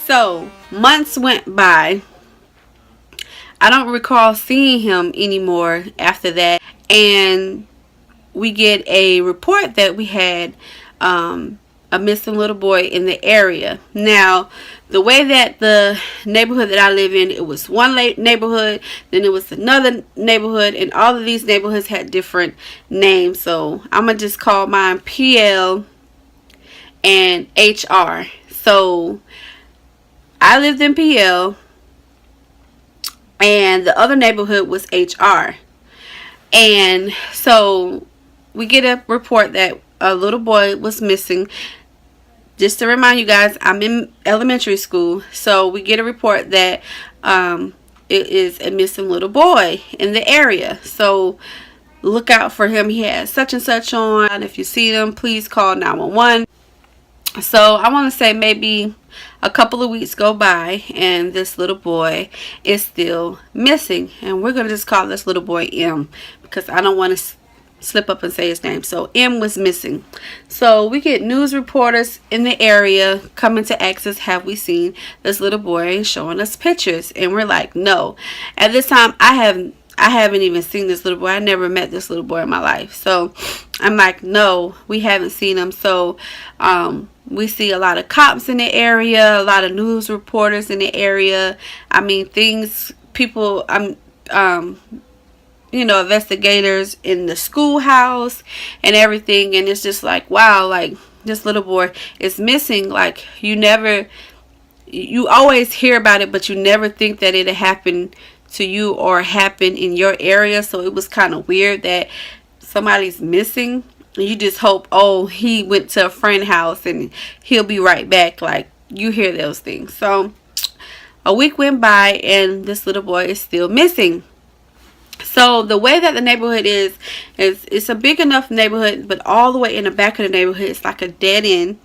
So months went by. I don't recall seeing him anymore after that. And we get a report that we had a missing little boy in the area. Now, the way that the neighborhood that I live in, it was one neighborhood, then it was another neighborhood, and all of these neighborhoods had different names. So I'm going to just call mine PL and HR. So I lived in PL, and the other neighborhood was HR. And so we get a report that a little boy was missing. Just to remind you guys, I'm in elementary school, so we get a report that it is a missing little boy in the area. So look out for him. He has such and such on. And if you see them, please call 911. So I want to say maybe a couple of weeks go by and this little boy is still missing. And we're going to just call this little boy M, because I don't want to slip up and say his name. So M was missing. So we get news reporters in the area coming to ask us, have we seen this little boy, and showing us pictures. And we're like, no. At this time, I haven't even seen this little boy. I never met this little boy in my life. So I'm like, no, we haven't seen him. So we see a lot of cops in the area, a lot of news reporters in the area. I mean, people, investigators in the schoolhouse and everything. And it's just like, wow, like this little boy is missing. Like you always hear about it, but you never think that it happened to you or happen in your area. So it was kind of weird that somebody's missing. You just hope, oh, he went to a friend's house and he'll be right back. Like, you hear those things. So a week went by and this little boy is still missing. So the way that the neighborhood is it's a big enough neighborhood, but all the way in the back of the neighborhood, it's like a dead end.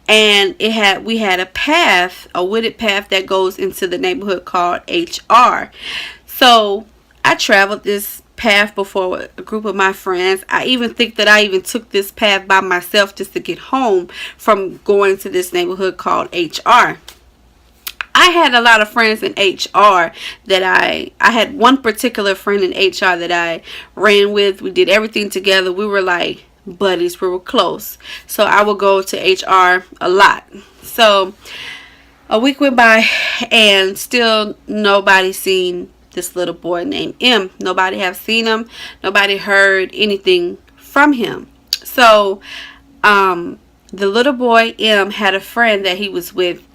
And we had a wooded path that goes into the neighborhood called HR. So I traveled this path before with a group of my friends. I even think that I even took this path by myself just to get home from going to this neighborhood called HR. I had a lot of friends in HR that I had one particular friend in HR that I ran with. We did everything together. We were like buddies. We were close. So I would go to HR a lot. So a week went by and still nobody seen this little boy named M. Nobody have seen him. Nobody heard anything from him. So the little boy M had a friend that he was with,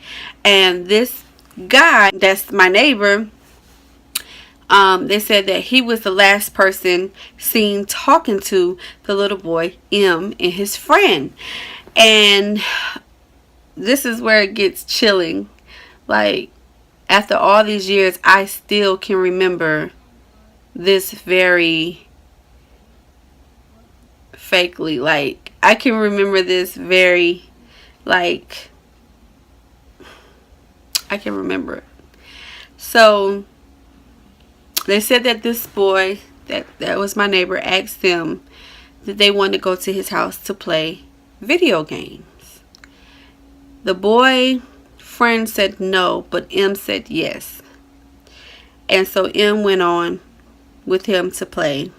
and this guy that's my neighbor, they said that he was the last person seen talking to the little boy M and his friend. And this is where it gets chilling. Like, after all these years, I still can remember this very fakely. Like, I can remember this very, like, I can remember it. So they said that this boy that was my neighbor asked them that they wanted to go to his house to play video games. The boy friend said no, but M said yes. And so M went on with him to play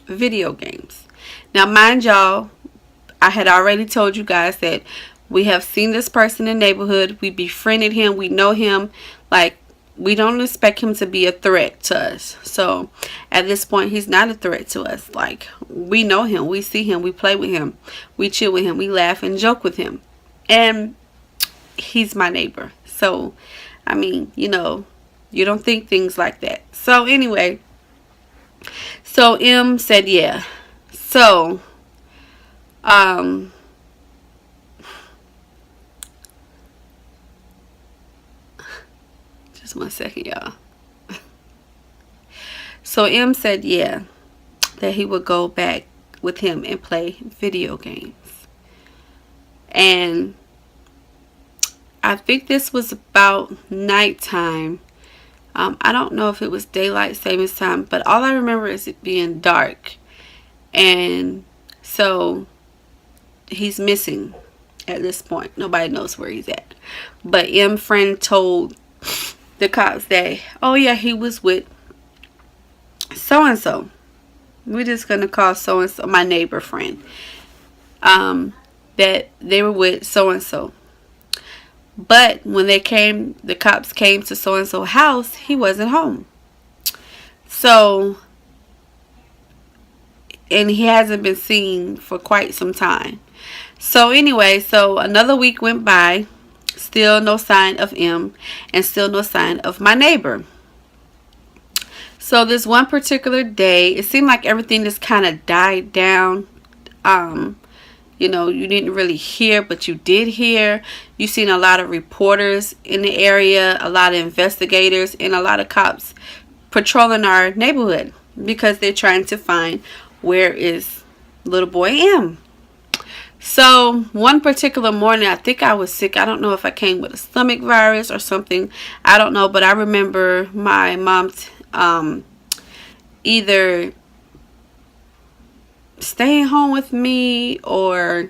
video games. Now, mind y'all, I had already told you guys that we have seen this person in the neighborhood. We befriended him. We know him. Like, we don't expect him to be a threat to us. So at this point, he's not a threat to us. Like, we know him. We see him. We play with him. We chill with him. We laugh and joke with him. And he's my neighbor. So, I mean, you don't think things like that. So anyway, so M said yeah. So, just 1 second, y'all. So M said yeah, that he would go back with him and play video games. And I think this was about nighttime. I don't know if it was daylight savings time, but all I remember is it being dark. And so he's missing. at this point. Nobody knows where he's at. But M friend told the cops that, oh yeah, he was with so and so. We're just gonna call so and so, my neighbor friend. That they were with so and so. But when the cops came to so and so house, he wasn't home. So, and he hasn't been seen for quite some time. So anyway, so another week went by, still no sign of M, and still no sign of my neighbor. So this one particular day, it seemed like everything just kind of died down. You know, you didn't really hear, but you did hear. You seen a lot of reporters in the area, a lot of investigators, and a lot of cops patrolling our neighborhood because they're trying to find where is little boy M. So one particular morning, I think I was sick. I don't know if I came with a stomach virus or something. I don't know, but I remember my mom's either staying home with me or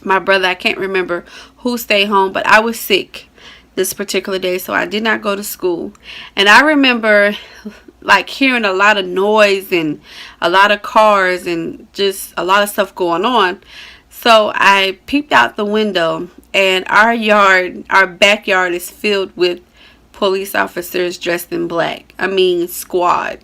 my brother. I can't remember who stayed home, but I was sick this particular day, so I did not go to school. And I remember like hearing a lot of noise and a lot of cars and just a lot of stuff going on. So I peeped out the window, and our backyard is filled with police officers dressed in black. I mean, squad.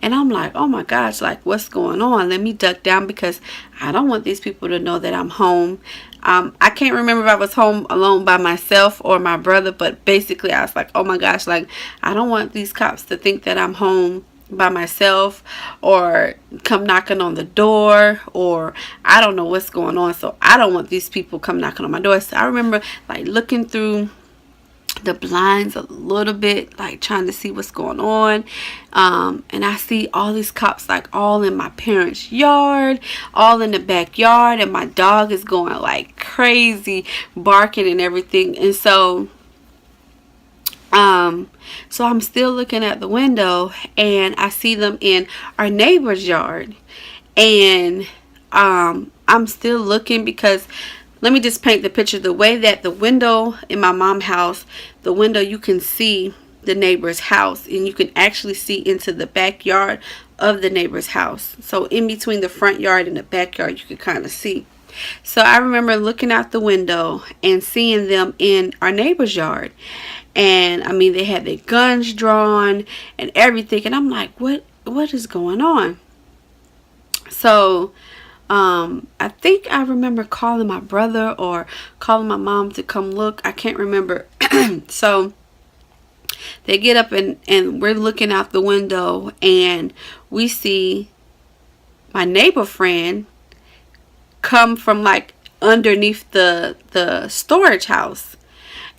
And I'm like, oh my gosh, like what's going on? Let me duck down because I don't want these people to know that I'm home. I can't remember if I was home alone by myself or my brother, but basically I was like, oh my gosh, like I don't want these cops to think that I'm home by myself or come knocking on the door, or I don't know what's going on. So I don't want these people come knocking on my door. So I remember like looking through the blinds a little bit, like trying to see what's going on, and I see all these cops like all in my parents' yard, all in the backyard, and my dog is going like crazy, barking and everything. And so I'm still looking at the window, and I see them in our neighbor's yard, and I'm still looking because let me just paint the picture. The way that the window in my mom's house, the window, you can see the neighbor's house, and you can actually see into the backyard of the neighbor's house. So in between the front yard and the backyard, you can kind of see. So I remember looking out the window and seeing them in our neighbor's yard. And I mean, they had their guns drawn and everything. And I'm like, what is going on? So I think I remember calling my brother or calling my mom to come look. I can't remember. So they get up and we're looking out the window, and we see my neighbor friend come from like underneath the storage house.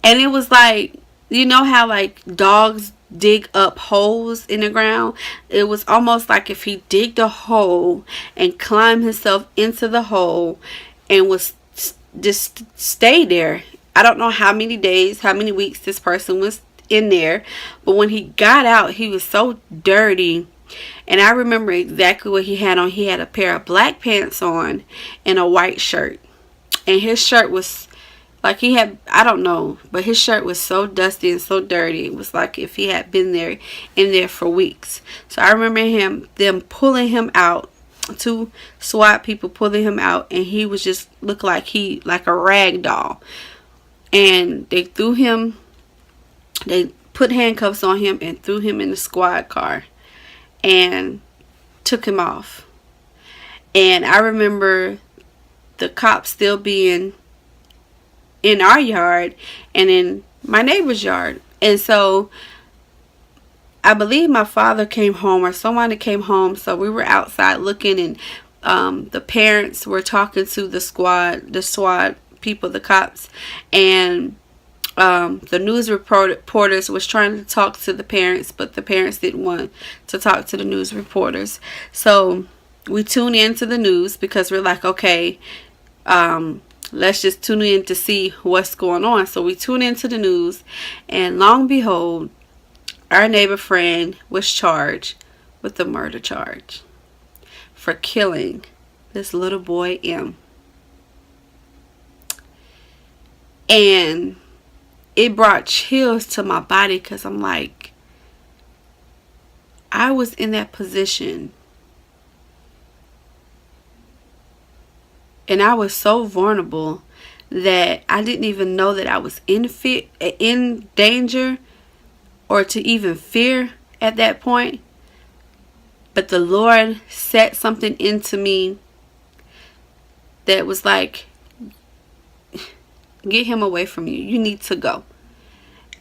And it was like, you know how like dogs dig up holes in the ground? It was almost like if he digged a hole and climbed himself into the hole and was just stay there. I don't know how many days, how many weeks this person was in there, but when he got out, he was so dirty. And I remember exactly what he had on. He had a pair of black pants on and a white shirt, and his shirt was like, he had, I don't know, but his shirt was so dusty and so dirty. It was like if he had been there in there for weeks. So I remember them pulling him out, two SWAT people pulling him out, and he was just looked like like a rag doll. And they put handcuffs on him and threw him in the squad car and took him off. And I remember the cops still being in our yard and in my neighbor's yard. And so I believe my father came home or someone that came home. So we were outside looking, and the parents were talking to the SWAT people, the cops, and the news reporters was trying to talk to the parents, but the parents didn't want to talk to the news reporters. So we tune into the news because we're like, okay, let's just tune in to see what's going on. So we tune into the news, and long and behold, our neighbor friend was charged with a murder charge for killing this little boy M. And it brought chills to my body, because I'm like, I was in that position. And I was so vulnerable that I didn't even know that I was in danger, or to even fear at that point. But the Lord set something into me that was like, get him away from you. You need to go.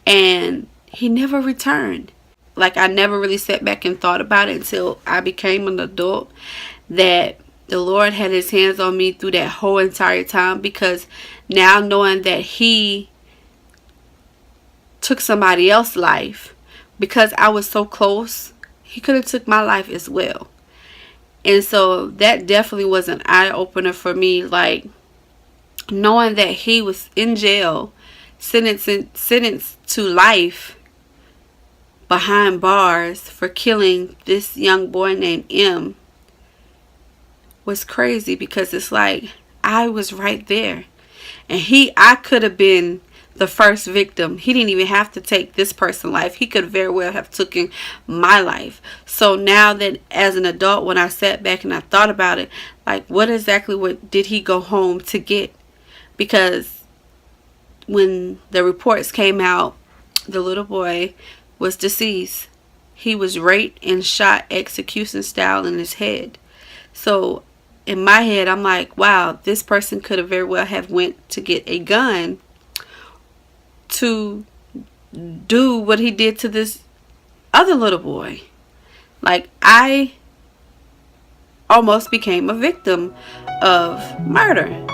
And he never returned. Like, I never really sat back and thought about it until I became an adult, that the Lord had his hands on me through that whole entire time. Because now, knowing that he took somebody else's life, because I was so close, he could have took my life as well. And so that definitely was an eye-opener for me. Like, knowing that he was in jail, sentenced to life behind bars for killing this young boy named M, was crazy. Because it's like, I was right there, and I could have been the first victim. He didn't even have to take this person's life. He could very well have taken my life. So now that as an adult, when I sat back and I thought about it, like, what did he go home to get? Because when the reports came out, the little boy was deceased. He was raped and shot execution style in his head. So in my head, I'm like, wow, this person could have very well have went to get a gun to do what he did to this other little boy. Like, I almost became a victim of murder.